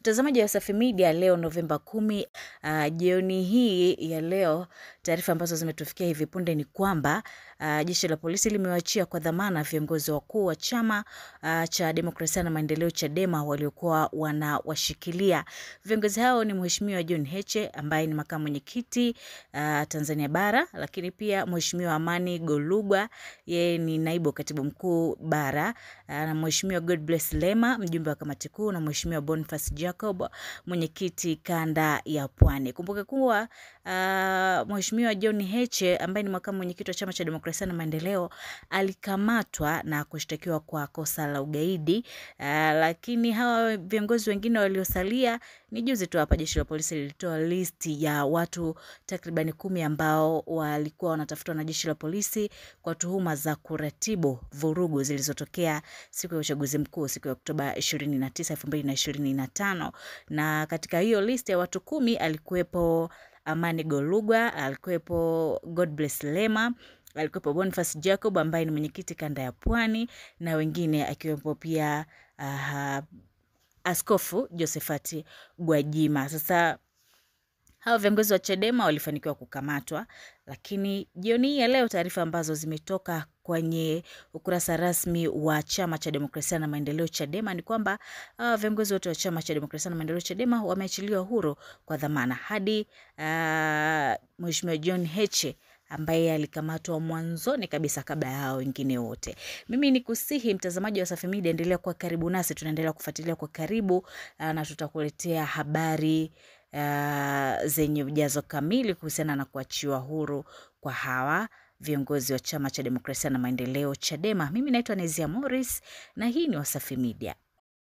Mtazamaji wa Wasafi Media, leo Novemba 10, jioni hii ya leo, taarifa ambazo zimetufikia hivi punde ni kwamba jeshi la polisi limewaachia kwa dhamana viongozi wakuu wa chama cha Demokrasia na Maendeleo Chadema waliokuwa wanawashikilia. Viongozi hao ni Mheshimiwa John Heche ambaye ni makamu mwenyekiti Tanzania Bara, lakini pia Mheshimiwa Amani Golugwa, yeye ni naibu katibu mkuu Bara, na Mheshimiwa Godbless Lema, mjumbe wa kamati kuu, na Mheshimiwa Boniface Jacob, mwenyekiti kanda ya Pwani. Kumbuke kuwa Mheshimiwa John Heche ambaye ni makamu mwenyekiti wa chama cha Demokrasia na Maendeleo alikamatwa na kushtakiwa kwa kosa la ugaidi, lakini hawa viongozi wengine waliosalia, ni juzi tu hapa jeshi la polisi lilitoa listi ya watu takriban 10 ambao walikuwa wanatafutwa na jeshi la polisi kwa tuhuma za kuratibu vurugu zilizotokea siku ya uchaguzi mkuu siku ya Oktoba 29, 2025. Na katika hiyo list ya watu 10 alikuwepo Amani Golugwa, alikuwepo Godbless Lema, alikuwepo Boniface Jacob ambaye ni mwenyekiti kanda ya Pwani, na wengine akiwepo pia Askofu Josephat Gwajima. Sasa hao viongozi wa Chadema walifanikiwa kukamatwa, lakini jioni ya leo taarifa ambazo zimetoka kwenye ukurasa rasmi wa chama cha Demokrasia na Maendeleo Chadema ni kwamba viongozi wote wa chama cha Demokrasia na Maendeleo Chadema wameachiliwa huru kwa dhamana hadi Mheshimiwa John Heche ambaye alikamatwa mwanzoni kabisa kabla ya hao wengine wote. Mimi nikusihi mtazamaji wa Wasafi Media, endelea kuwa karibu nasi, tunaendelea kufuatilia kwa karibu na tutakuletea habari zenye ujazo kamili kuhusiana na kuachiwa huru kwa hawa viongozi wa chama cha Demokrasia na Maendeleo Chadema. Mimi naitwa Nezia Morris na hii ni Wasafi Media.